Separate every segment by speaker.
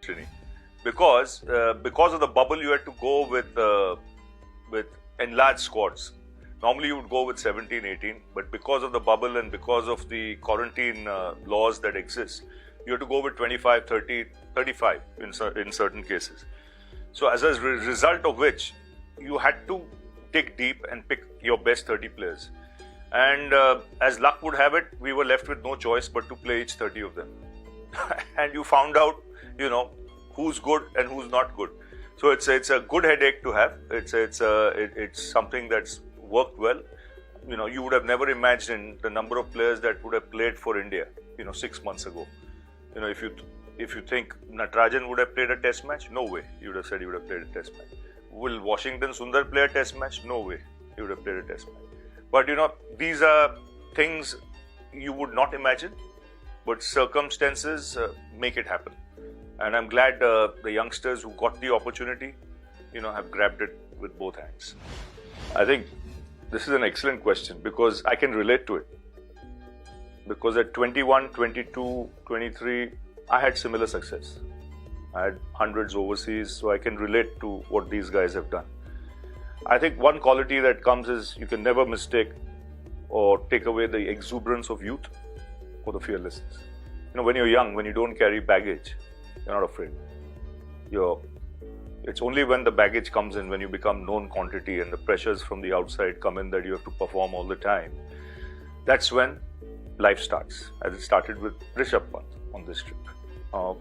Speaker 1: Srini. Because of the bubble, you had to go with enlarged squads. Normally, you would go with 17, 18, but because of the bubble and because of the quarantine laws that exist, you have to go with 25, 30, 35 in certain cases. So, as a result of which, you had to dig deep and pick your best 30 players. And as luck would have it, we were left with no choice but to play each 30 of them. And you found out, who's good and who's not good. So it's a good headache to have. It's something that's worked well. You would have never imagined the number of players that would have played for India, 6 months ago. If you think Natarajan would have played a test match, no way. You would have said he would have played a test match. Will Washington Sundar play a test match? No way. He would have played a test match. But these are things you would not imagine, but circumstances make it happen. And I'm glad the youngsters who got the opportunity, have grabbed it with both hands. I think this is an excellent question because I can relate to it. Because at 21, 22, 23, I had similar success. I had hundreds overseas, so I can relate to what these guys have done. I think one quality that comes is you can never mistake or take away the exuberance of youth or the fearlessness. When you're young, when you don't carry baggage, you're not afraid. It's only when the baggage comes in, when you become known quantity and the pressures from the outside come in that you have to perform all the time, that's when life starts, as it started with Rishabh Pant on this trip.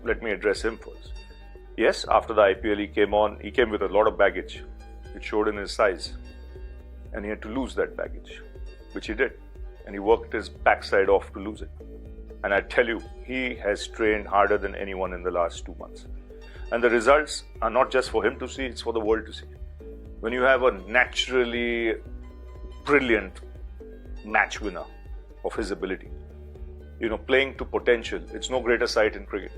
Speaker 1: Let me address him first. Yes, after the IPL he came with a lot of baggage. It showed in his size. And he had to lose that baggage, which he did. And he worked his backside off to lose it. And I tell you, he has trained harder than anyone in the last 2 months. And the results are not just for him to see, it's for the world to see. When you have a naturally brilliant match winner of his ability, playing to potential, it's no greater sight in cricket.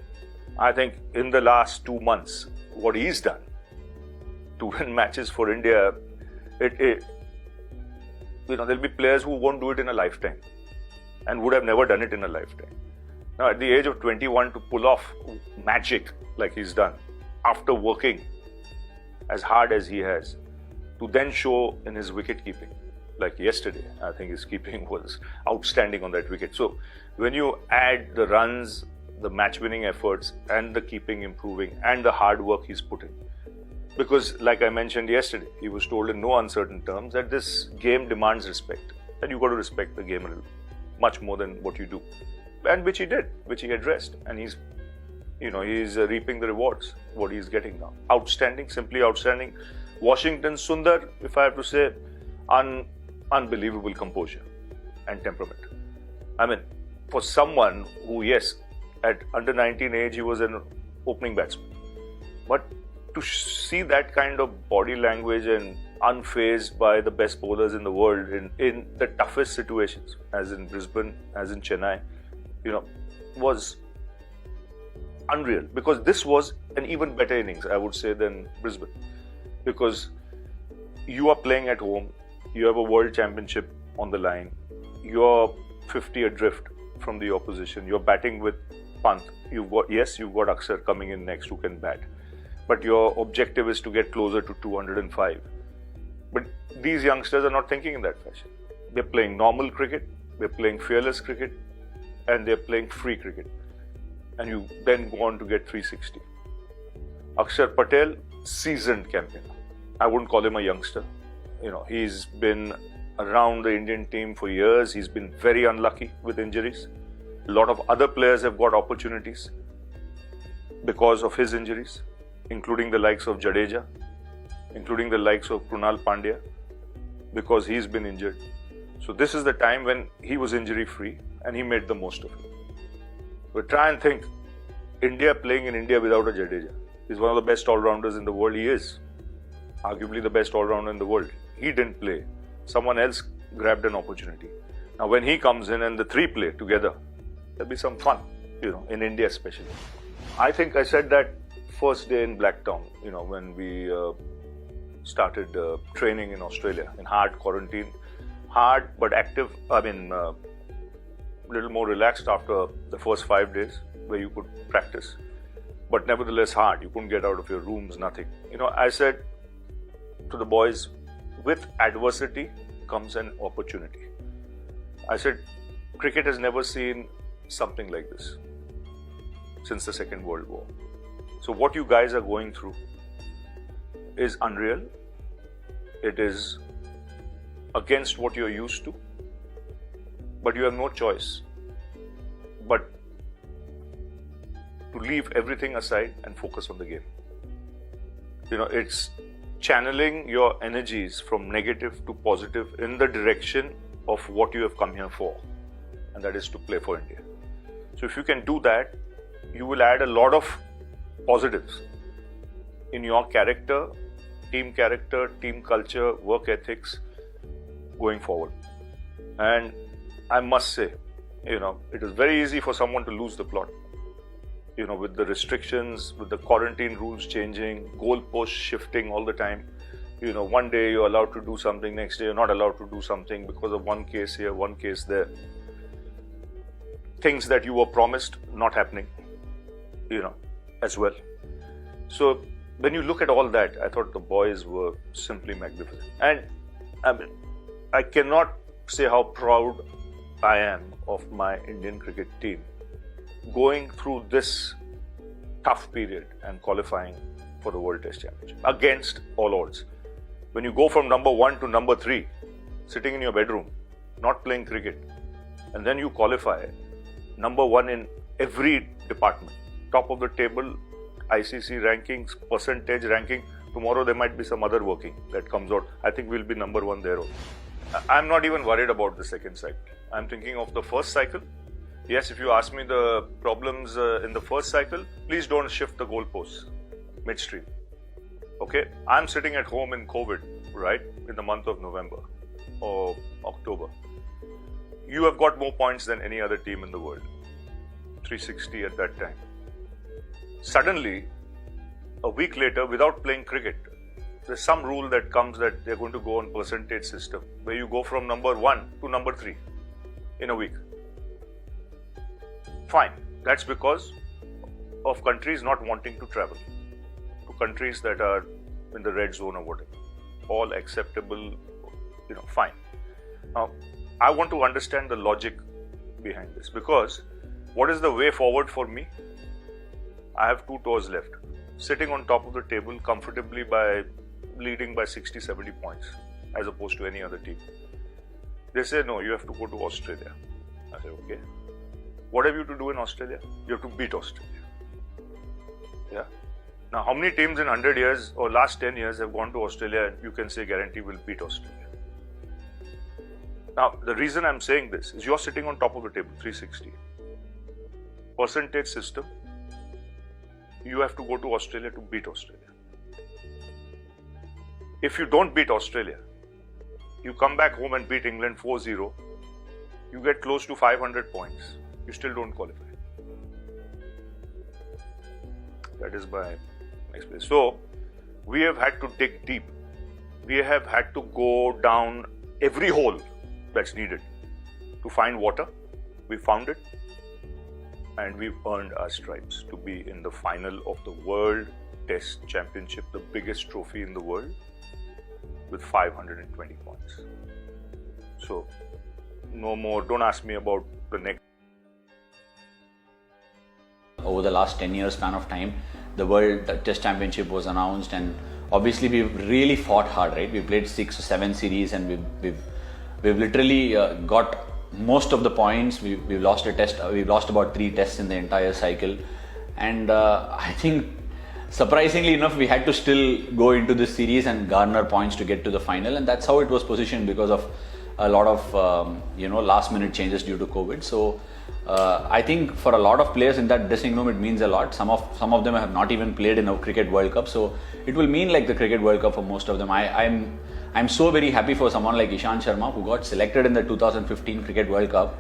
Speaker 1: I think in the last 2 months, what he's done to win matches for India, there'll be players who won't do it in a lifetime and would have never done it in a lifetime. Now, at the age of 21, to pull off magic like he's done, after working as hard as he has, to then show in his wicket keeping, like yesterday, I think his keeping was outstanding on that wicket. So when you add the runs, the match-winning efforts, and the keeping improving, and the hard work he's put in, because like I mentioned yesterday, he was told in no uncertain terms that this game demands respect, and you've got to respect the game a little, much more than what you do, and which he did, which he addressed, and he's reaping the rewards, what he's getting now. Outstanding, simply outstanding. Washington Sundar, if I have to say, unbelievable composure and temperament. I mean, for someone who, yes, at under 19 age, he was an opening batsman. But to see that kind of body language and unfazed by the best bowlers in the world in the toughest situations, as in Brisbane, as in Chennai, was unreal. Because this was an even better innings, I would say, than Brisbane. Because you are playing at home, you have a world championship on the line, you're 50 adrift from the opposition, you're batting with Pant, you've got Akshar coming in next who can bat, but your objective is to get closer to 205. But these youngsters are not thinking in that fashion. They're playing normal cricket, they're playing fearless cricket, and they're playing free cricket. And you then go on to get 360. Akshar Patel, seasoned campaigner. I wouldn't call him a youngster. He's been around the Indian team for years. He's been very unlucky with injuries. A lot of other players have got opportunities because of his injuries, including the likes of Jadeja, including the likes of Krunal Pandya, because he's been injured. So this is the time when he was injury-free and he made the most of it. But try and think, India playing in India without a Jadeja. He's one of the best all-rounders in the world. He is arguably the best all-rounder in the world. He didn't play. Someone else grabbed an opportunity. Now when he comes in and the three play together, there'll be some fun, in India especially. I think I said that first day in Blacktown, when we started training in Australia, in hard quarantine. Hard but active, little more relaxed after the first 5 days where you could practice. but nevertheless hard. You couldn't get out of your rooms, nothing. I said to the boys, with adversity comes an opportunity. I said, cricket has never seen something like this since the Second World War. So what you guys are going through is unreal. It is against what you're used to, but you have no choice but to leave everything aside and focus on the game. It's channeling your energies from negative to positive in the direction of what you have come here for, and that is to play for India. So if you can do that, you will add a lot of positives in your character, team culture, work ethics going forward. And I must say, it is very easy for someone to lose the plot. With the restrictions, with the quarantine rules changing, goalposts shifting all the time. One day you're allowed to do something, next day you're not allowed to do something because of one case here, one case there. Things that you were promised not happening, as well. So when you look at all that, I thought the boys were simply magnificent. And I cannot say how proud I am of my Indian cricket team going through this tough period and qualifying for the World Test Championship against all odds. When you go from number 1 to number 3, sitting in your bedroom, not playing cricket, and then you qualify number 1 in every department, top of the table, ICC rankings, percentage ranking. Tomorrow there might be some other working that comes out. I think we'll be number 1 there also. I'm not even worried about the second cycle. I'm thinking of the first cycle. Yes, if you ask me the problems in the first cycle, please don't shift the goalposts midstream. Okay, I'm sitting at home in COVID, right, in the month of November or October. You have got more points than any other team in the world, 360 at that time. Suddenly, a week later, without playing cricket, there's some rule that comes that they're going to go on percentage system, where you go from number 1 to number 3 in a week. Fine, that's because of countries not wanting to travel to countries that are in the red zone or whatever. All acceptable, fine. Now, I want to understand the logic behind this, because what is the way forward for me? I have 2 tours left, sitting on top of the table comfortably by leading by 60-70 points as opposed to any other team. They say, no, you have to go to Australia. I say, okay. What have you to do in Australia? You have to beat Australia. Yeah. Now, how many teams in 100 years or last 10 years have gone to Australia and you can say guarantee will beat Australia? Now, the reason I'm saying this is you're sitting on top of the table, 360. Percentage system, you have to go to Australia to beat Australia. If you don't beat Australia, you come back home and beat England 4-0, you get close to 500 points. You still don't qualify. That is my experience. So, we have had to dig deep. We have had to go down every hole that's needed to find water. We found it, and we've earned our stripes to be in the final of the World Test Championship, the biggest trophy in the world, with 520 points. So, no more, don't ask me about the next.
Speaker 2: Over the last 10 years span of time, the World Test Championship was announced, and obviously we've really fought hard, right? We played 6 or 7 series, and we've literally got most of the points. We've lost a test. We've lost about 3 tests in the entire cycle, and I think surprisingly enough, we had to still go into this series and garner points to get to the final, and that's how it was positioned because of a lot of last minute changes due to COVID. So I think for a lot of players in that dressing room, it means a lot. Some of them have not even played in a Cricket World Cup, so it will mean like the Cricket World Cup for most of them. I'm so very happy for someone like Ishant Sharma, who got selected in the 2015 Cricket World Cup,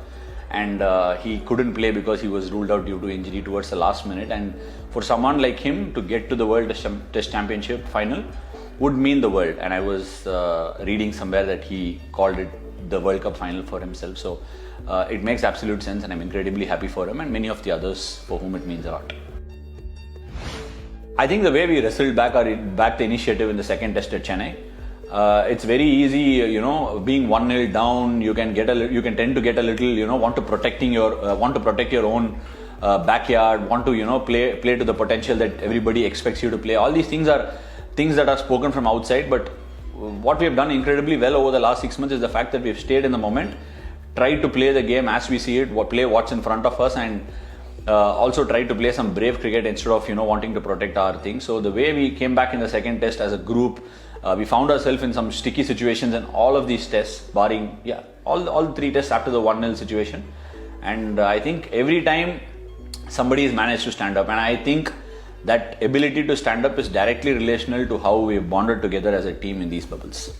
Speaker 2: and he couldn't play because he was ruled out due to injury towards the last minute. And for someone like him to get to the World Test Championship final would mean the world. And I was reading somewhere that he called it the World Cup final for himself. So it makes absolute sense, and I'm incredibly happy for him and many of the others for whom it means a lot. I think the way we wrestled back the initiative in the second test at Chennai, it's very easy, being 1-0 down, you can tend to get a little, want to protect your own backyard, want to, play to the potential that everybody expects you to play. All these things are things that are spoken from outside, but what we have done incredibly well over the last 6 months is the fact that we've stayed in the moment, tried to play the game as we see it, play what's in front of us, and also tried to play some brave cricket instead of wanting to protect our things. So the way we came back in the second test as a group, we found ourselves in some sticky situations in all of these tests, barring all 3 tests after the 1-0 situation. And I think every time somebody has managed to stand up, and I think that ability to stand up is directly relational to how we've bonded together as a team in these bubbles.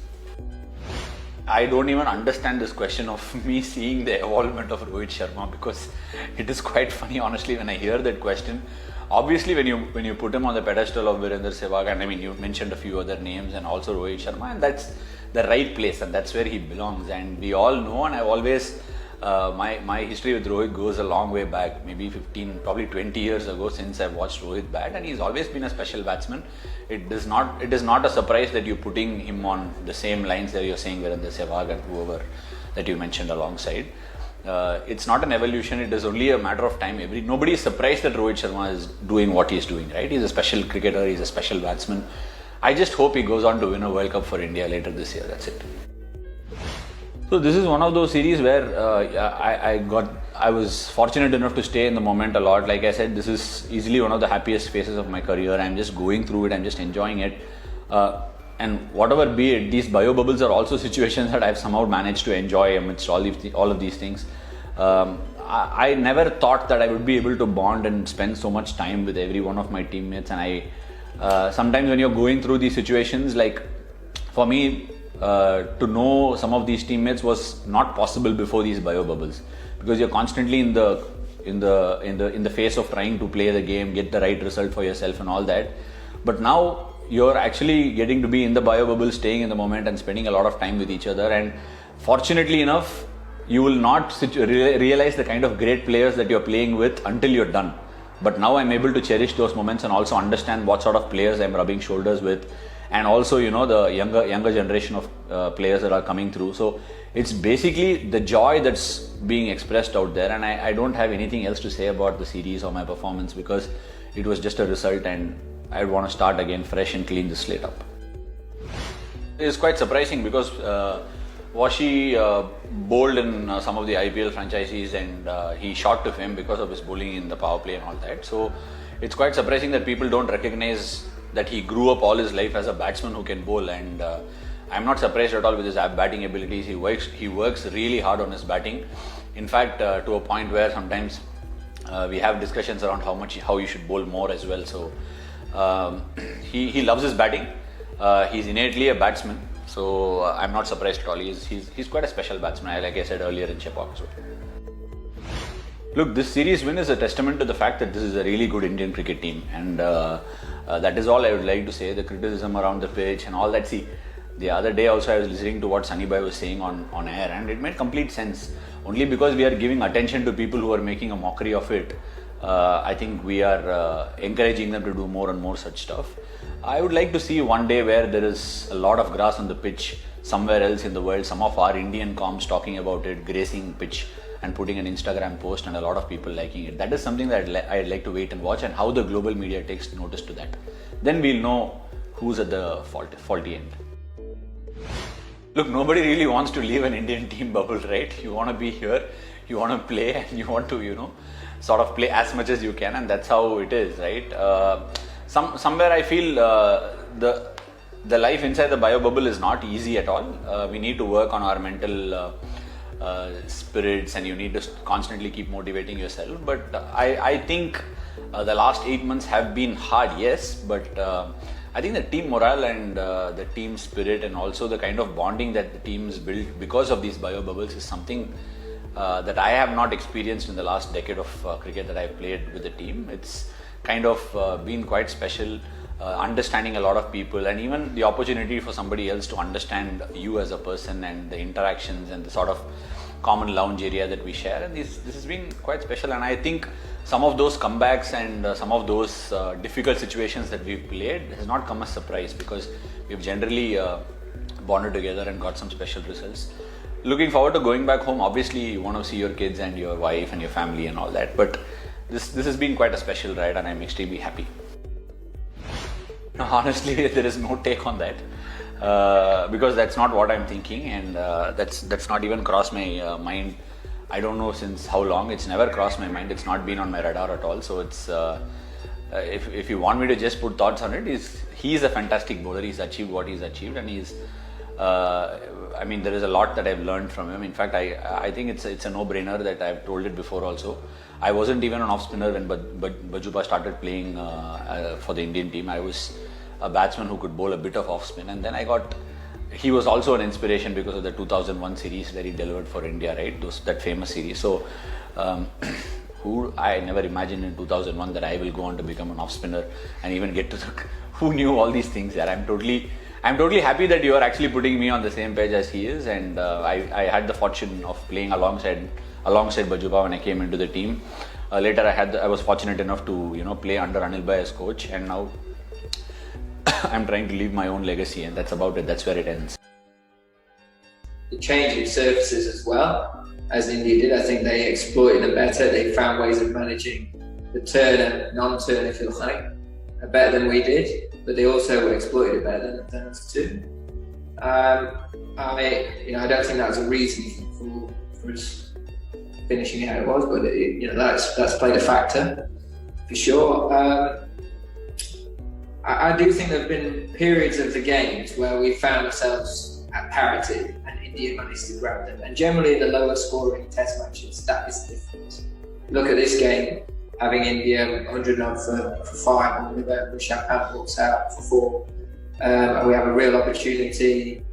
Speaker 2: I don't even understand this question of me seeing the evolvement of Rohit Sharma, because it is quite funny, honestly, when I hear that question. Obviously, when you put him on the pedestal of Virender Sehwag, and I mean, you mentioned a few other names and also Rohit Sharma, and that's the right place and that's where he belongs. And we all know, and I've always, my history with Rohit goes a long way back, maybe 15, probably 20 years ago since I've watched Rohit bat, and he's always been a special batsman. It is not a surprise that you're putting him on the same lines that you're saying Virender Sehwag and whoever that you mentioned alongside. It's not an evolution, it is only a matter of time. Nobody is surprised that Rohit Sharma is doing what he's doing, right? He's a special cricketer, he's a special batsman. I just hope he goes on to win a World Cup for India later this year, that's it. So this is one of those series where I was fortunate enough to stay in the moment a lot. Like I said, this is easily one of the happiest phases of my career. I'm just going through it, I'm just enjoying it. And whatever be it, these bio bubbles are also situations that I've somehow managed to enjoy amidst all of these things. I never thought that I would be able to bond and spend so much time with every one of my teammates. And sometimes when you're going through these situations, like for me, to know some of these teammates was not possible before these bio bubbles, because you're constantly in the face of trying to play the game, get the right result for yourself and all that. But now you're actually getting to be in the bio bubble, staying in the moment and spending a lot of time with each other. And fortunately enough, you will not realize the kind of great players that you're playing with until you're done. But now I'm able to cherish those moments and also understand what sort of players I'm rubbing shoulders with, and also the younger generation of players that are coming through. So it's basically the joy that's being expressed out there, and I don't have anything else to say about the series or my performance, because it was just a result and I want to start again fresh and clean the slate up. It's quite surprising because Washi bowled in some of the IPL franchises, and he shot to fame because of his bowling in the power play and all that. So it's quite surprising that people don't recognize that he grew up all his life as a batsman who can bowl, and I'm not surprised at all with his batting abilities. He works really hard on his batting. In fact, to a point where sometimes we have discussions around how you should bowl more as well. So he loves his batting. He's innately a batsman, so I'm not surprised at all. He's quite a special batsman, like I said earlier in Chepauk. So. Look, this series win is a testament to the fact that this is a really good Indian cricket team, and that is all I would like to say. The criticism around the pitch and all that. See, the other day also I was listening to what Sunny Bhai was saying on air, and it made complete sense. Only because we are giving attention to people who are making a mockery of it, I think we are encouraging them to do more and more such stuff. I would like to see one day where there is a lot of grass on the pitch somewhere else in the world, some of our Indian comms talking about it, gracing pitch and putting an Instagram post and a lot of people liking it. That is something that I'd like to wait and watch, and how the global media takes notice to that. Then we'll know who's at the faulty end. Look, nobody really wants to leave an Indian team bubble, right? You want to be here, you want to play, and you want to, sort of play as much as you can, and that's how it is, right? Somewhere I feel the life inside the bio bubble is not easy at all. We need to work on our mental spirits, and you need to constantly keep motivating yourself. But I think the last 8 months have been hard, yes, but I think the team morale and the team spirit and also the kind of bonding that the teams built because of these bio bubbles is something that I have not experienced in the last decade of cricket that I've played with the team. It's kind of been quite special, understanding a lot of people, and even the opportunity for somebody else to understand you as a person, and the interactions and the sort of common lounge area that we share, and this has been quite special. And I think some of those comebacks and some of those difficult situations that we've played has not come as a surprise, because we've generally bonded together and got some special results. Looking forward to going back home. Obviously, you want to see your kids and your wife and your family and all that, but this has been quite a special ride, and I'm extremely happy. No, honestly, there is no take on that, because that's not what I'm thinking, and that's not even crossed my mind. I don't know since how long. It's never crossed my mind. It's not been on my radar at all. So it's if you want me to just put thoughts on it, he's a fantastic bowler. He's achieved what he's achieved, and he's I mean, there is a lot that I've learned from him. In fact, I think it's a no-brainer that I've told it before also. I wasn't even an off-spinner when Bajupa started playing for the Indian team. I was a batsman who could bowl a bit of off-spin, and then he was also an inspiration because of the 2001 series where he delivered for India, right? That famous series. So, who I never imagined in 2001 that I will go on to become an off-spinner and even get to who knew all these things there. I'm totally happy that you are actually putting me on the same page as he is, and I had the fortune of playing alongside Bajupa when I came into the team. Later, I was fortunate enough to play under Anil Bhai as coach, and now I'm trying to leave my own legacy, and that's about it. That's where it ends.
Speaker 3: The change in surfaces as well, as India did, I think they exploited them better. They found ways of managing the turn and non-turn, if you like, better than we did. But they also exploited it better than us too. I don't think that was a reason for us finishing how it was, but that's played a factor for sure. I do think there have been periods of the games where we found ourselves at parity and India managed to grab them. And generally, the lower scoring test matches, that is the difference. Look at this game, having India 100 up for 5, and Rishabh Pant walks out for 4. And we have a real opportunity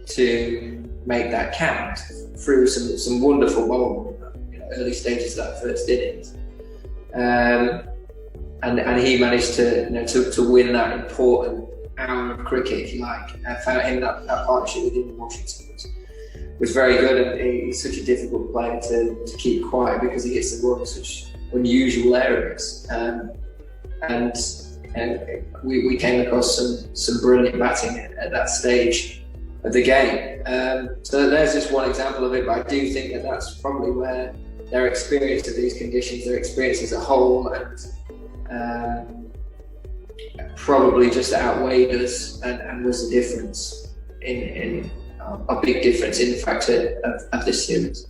Speaker 3: to make that count through some wonderful bowling, early stages of that first innings. And he managed to win that important hour of cricket, if you like. I found him that partnership with Indian Washington was very good, and he's such a difficult player to keep quiet because he gets the ball in such unusual areas. And we came across some brilliant batting at that stage of the game. So there's just one example of it, but I do think that's probably where their experience of these conditions, their experience as a whole, and probably just outweighed us and was the difference in a big difference in the factor of this series.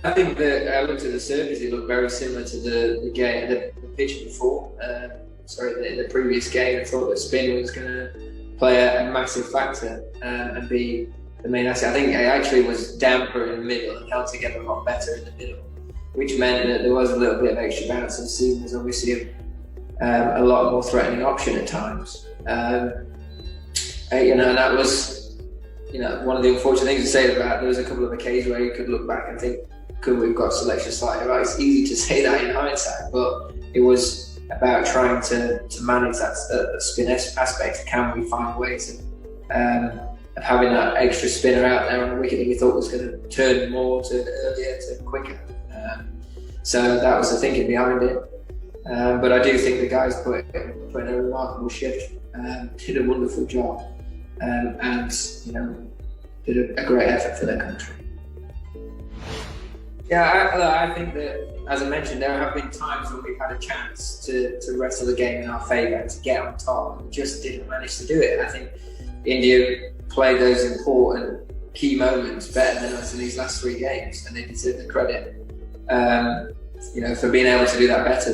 Speaker 3: I think that I looked at the surface; it looked very similar to the pitch before. In the previous game, I thought that spin was going to play a massive factor and be the main asset. I think it actually was damper in the middle and held together a lot better in the middle, which meant that there was a little bit of extra bounce, and seam was obviously a lot more threatening option at times. And that was one of the unfortunate things to say about. There was a couple of occasions where you could look back and think, could we have got selection slightly right? It's easy to say that in hindsight, but it was about trying to manage that spin aspect. Can we find ways of having that extra spinner out there on a wicket that we thought was going to turn more to earlier to quicker? So that was the thinking behind it. But I do think the guys put in a remarkable shift, did a wonderful job, and did a great effort for their country. Yeah, I think that, as I mentioned, there have been times when we've had a chance to wrestle the game in our favour and to get on top, and we just didn't manage to do it. I think India played those important key moments better than us in these last 3 games, and they deserve the credit. For being able to do that better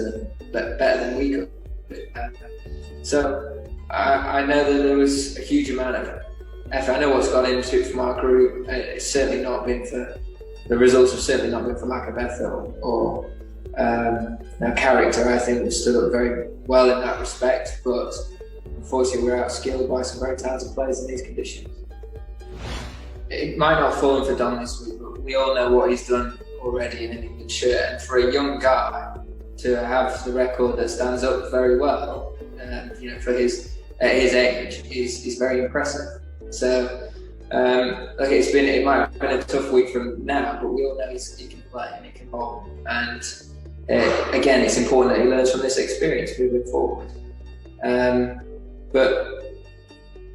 Speaker 3: than we could. So I know that there was a huge amount of effort. I know what's gone into it from our group. It's certainly not been for the results have certainly not been for lack of effort or character. I think we stood up very well in that respect, but unfortunately we're outskilled by some very talented players in these conditions. It might not have fallen for Don this week, but we all know what he's done already in an England shirt, and for a young guy to have the record that stands up very well, for his age is very impressive. So Like it might have been a tough week from now, but we all know he can play and he can bowl. And again, it's important that he learns from this experience moving forward. But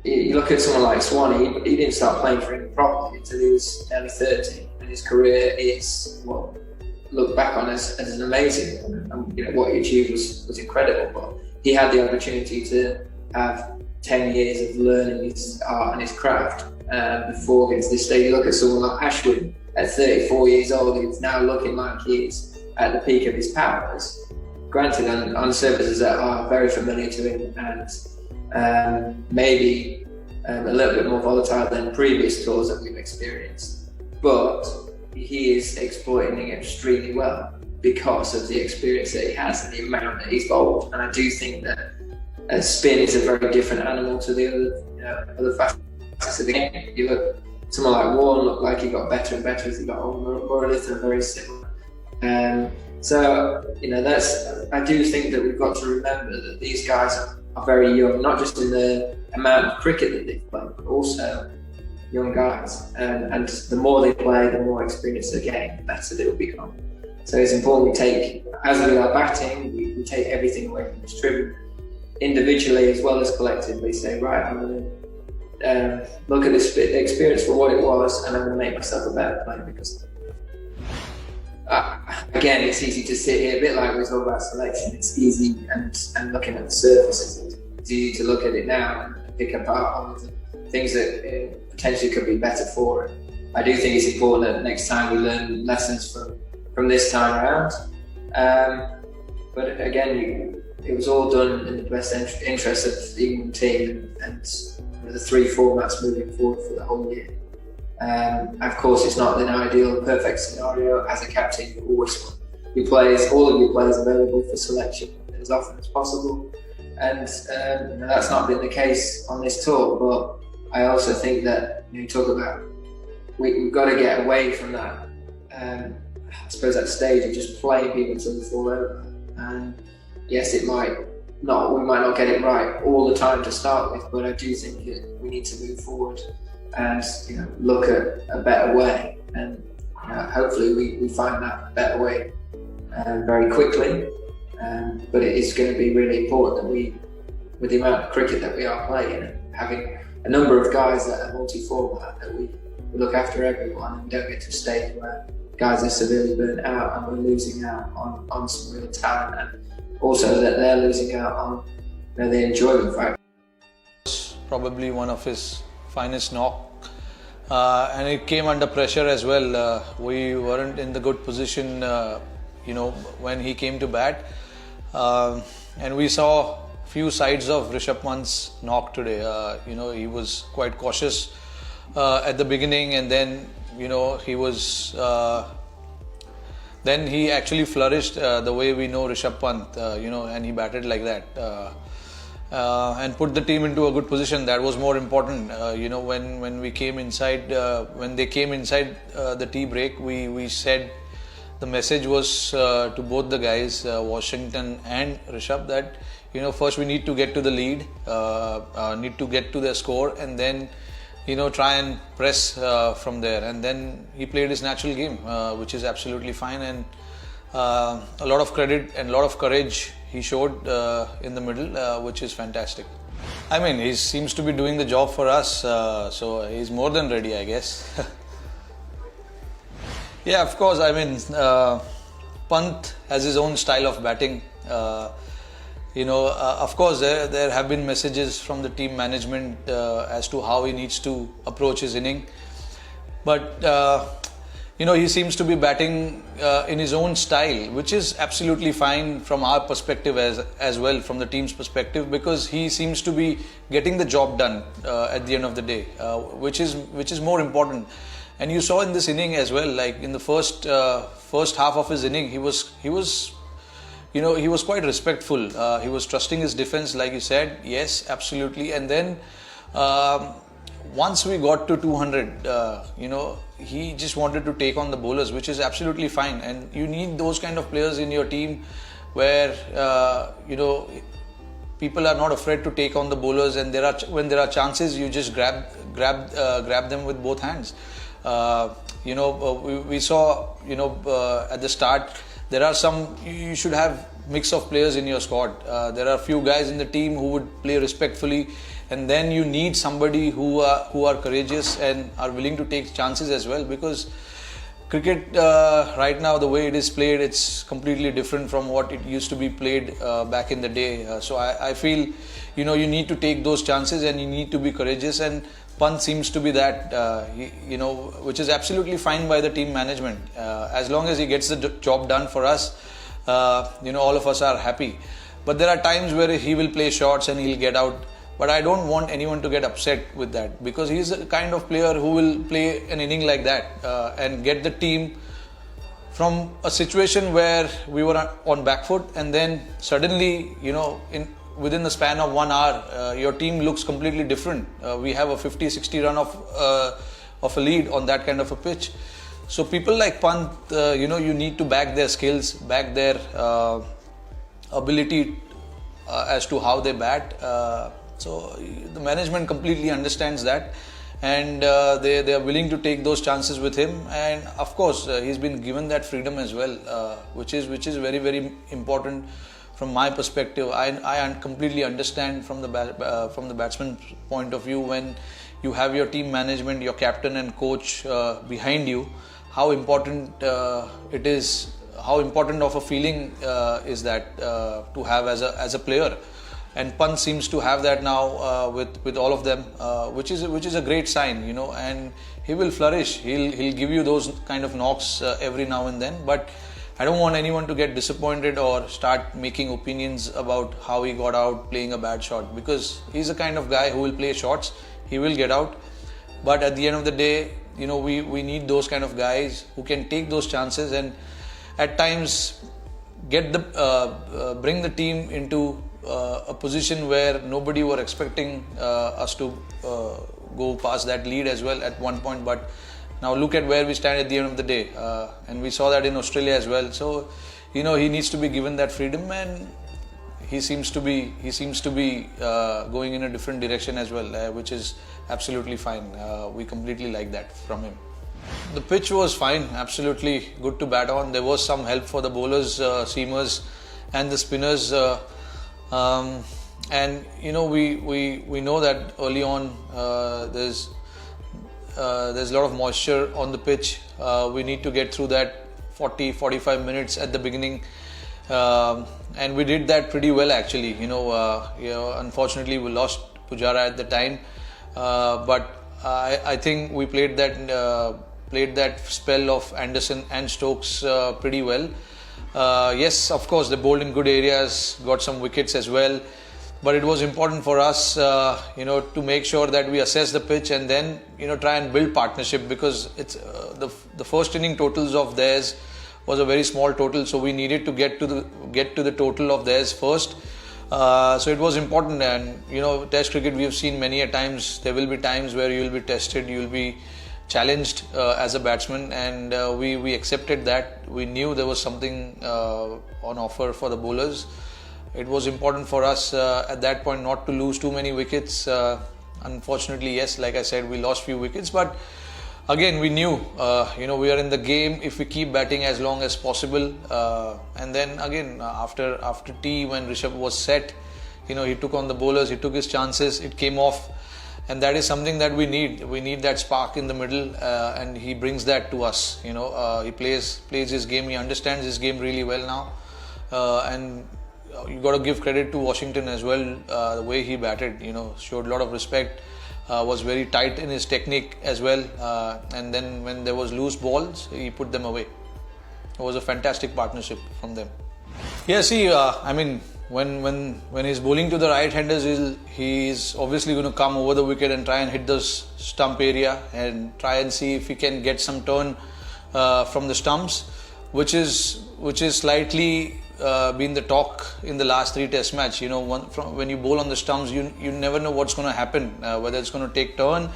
Speaker 3: you look at someone like Swan, he didn't start playing for England properly until he was nearly 30, and his career is looked back on as an amazing one. And what he achieved was incredible. But he had the opportunity to have 10 years of learning his art and his craft before getting to this stage. You look at someone like Ashwin at 34 years old, who's now looking like he is at the peak of his powers. Granted, on surfaces that are very familiar to him and maybe a little bit more volatile than previous tours that we've experienced, but he is exploiting it extremely well because of the experience that he has and the amount that he's bowled. And I do think that spin is a very different animal to the other facets of the game. You look, someone like Warren looked like he got better and better as he got older. Morales are very similar. So I do think that we've got to remember that these guys are very young, not just in the amount of cricket that they've played, but also young guys. And the more they play, the more experience they gain, the better they will become. So it's important we take, as with our batting, we take everything away from this trip, individually as well as collectively. Say, right, I'm going to look at this experience for what it was, and I'm going to make myself a better player because. Again, it's easy to sit here, a bit like we talk about selection. It's easy and looking at the surfaces. It's easy to look at it now and pick apart all of the things that potentially could be better for it. I do think it's important that next time we learn lessons from this time around. But again, it was all done in the best interest of the England team and the 3 formats moving forward for the whole year. Of course, it's not an ideal, perfect scenario. As a captain, you always want all of your players available for selection as often as possible, and that's not been the case on this tour. But I also think that you talk about we've got to get away from that. I suppose that stage of just playing people until they fall over. And yes, we might not get it right all the time to start with, but I do think that we need to move forward and look at a better way, and hopefully we find that better way very quickly. But it is going to be really important that we, with the amount of cricket that we are playing, having a number of guys that are multi-format, that we look after everyone and we don't get to a stage where guys are severely burnt out and we're losing out on some real talent, and also that they're losing out on the enjoyment factor.
Speaker 4: Probably one of his finest knock, and it came under pressure as well. We weren't in the good position, when he came to bat, and we saw few sides of Rishabh Pant's knock today. He was quite cautious at the beginning, and then he was. Then he actually flourished the way we know Rishabh Pant, and he batted like that. And put the team into a good position. That was more important. When we came inside, when they came inside the tea break, we said the message was to both the guys, Washington and Rishabh, that first we need to get to the lead, need to get to the score, and then try and press from there. And then he played his natural game, which is absolutely fine, and a lot of credit and a lot of courage he showed in the middle, which is fantastic. I mean, he seems to be doing the job for us, so he's more than ready, I guess. Yeah, of course. I mean, Pant has his own style of batting. Of course, there have been messages from the team management as to how he needs to approach his inning, but he seems to be batting in his own style, which is absolutely fine from our perspective as well, from the team's perspective, because he seems to be getting the job done at the end of the day, which is more important. And you saw in this inning as well, like in the first half of his inning, he was quite respectful. He was trusting his defense, like you said. Yes, absolutely. And then once we got to 200, he just wanted to take on the bowlers, which is absolutely fine. And you need those kind of players in your team where, people are not afraid to take on the bowlers, and when there are chances, you just grab them with both hands. We saw at the start there are some, you should have mix of players in your squad. There are few guys in the team who would play respectfully, and then you need somebody who are courageous and are willing to take chances as well, because cricket right now, the way it is played, it's completely different from what it used to be played back in the day. So I feel you need to take those chances and you need to be courageous, and Pant seems to be that, which is absolutely fine by the team management. As long as he gets the job done for us, all of us are happy. But there are times where he will play shots and he'll get out. But I don't want anyone to get upset with that, because he's the kind of player who will play an inning like that and get the team from a situation where we were on back foot, and then suddenly, within the span of 1 hour, your team looks completely different. We have a 50-60 run of a lead on that kind of a pitch. So people like Pant, you need to back their skills, back their ability as to how they bat. So the management completely understands that, and they are willing to take those chances with him. And of course, he's been given that freedom as well, which is very, very important from my perspective. I completely understand from the batsman's point of view, when you have your team management, your captain and coach behind you, how important it is, how important of a feeling is that to have as a player. And Pant seems to have that now with all of them, which is a great sign, and he will flourish. He'll give you those kind of knocks every now and then, but I don't want anyone to get disappointed or start making opinions about how he got out playing a bad shot, because he's the kind of guy who will play shots. He will get out, but at the end of the day, we need those kind of guys who can take those chances and at times bring the team into a position where nobody were expecting us to go past that lead as well at one point. But now look at where we stand at the end of the day, and we saw that in Australia as well. So he needs to be given that freedom, and he seems to be going in a different direction as well, which is absolutely fine. We completely like that from him. The pitch was fine, absolutely good to bat on. There was some help for the bowlers, seamers and the spinners. And we know that early on there's a lot of moisture on the pitch. We need to get through that 40-45 minutes at the beginning, and we did that pretty well actually. Unfortunately we lost Pujara at the time, but I think we played that spell of Anderson and Stokes pretty well. Yes, of course, they bowled in good areas, got some wickets as well. But it was important for us, to make sure that we assess the pitch and then, try and build partnership, because it's the first inning totals of theirs was a very small total, so we needed to get to the total of theirs first. So it was important, and Test cricket we have seen many a times. There will be times where you will be tested, you will be challenged as a batsman, and we accepted that. We knew there was something on offer for the bowlers. It was important for us at that point not to lose too many wickets. Unfortunately, yes, like I said, we lost few wickets, but again we knew we are in the game if we keep batting as long as possible. And then again after tea, when Rishabh was set, he took on the bowlers, he took his chances, it came off. And that is something that we need. We need that spark in the middle, and he brings that to us. He plays his game. He understands his game really well now, and you got to give credit to Washington as well. The way he batted, showed a lot of respect. Was very tight in his technique as well. And then when there was loose balls, he put them away. It was a fantastic partnership from them. Yeah, see, when he's bowling to the right-handers, he's obviously going to come over the wicket and try and hit the stump area and try and see if he can get some turn from the stumps, which is slightly been the talk in the last 3 Test match. When you bowl on the stumps, you never know what's going to happen, whether it's going to take turn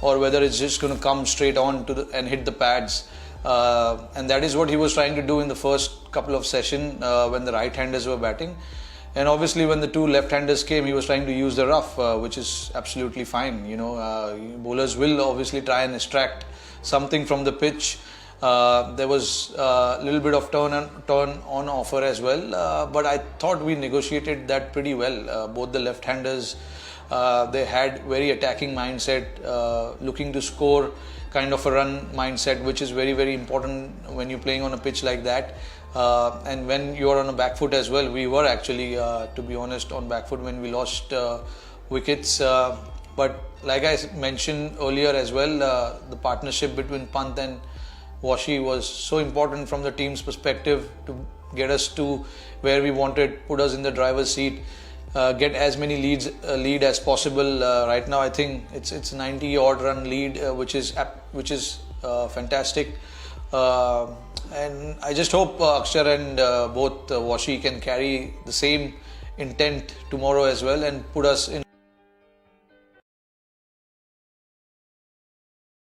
Speaker 4: or whether it's just going to come straight on and hit the pads. And that is what he was trying to do in the first couple of sessions when the right-handers were batting. And obviously, when the two left-handers came, he was trying to use the rough, which is absolutely fine. Bowlers will obviously try and extract something from the pitch. There was a little bit of turn on offer as well, but I thought we negotiated that pretty well. Both the left-handers, they had very attacking mindset, looking to score kind of a run mindset, which is very, very important when you're playing on a pitch like that. And when you're on a back foot as well, we were actually, to be honest, on back foot when we lost wickets. But like I mentioned earlier as well, the partnership between Pant and Washi was so important from the team's perspective to get us to where we wanted, put us in the driver's seat, get as many lead as possible. Right now, I think it's 90 odd run lead, which is fantastic. And I just hope Akshar and both Washi can carry the same intent tomorrow as well and put us in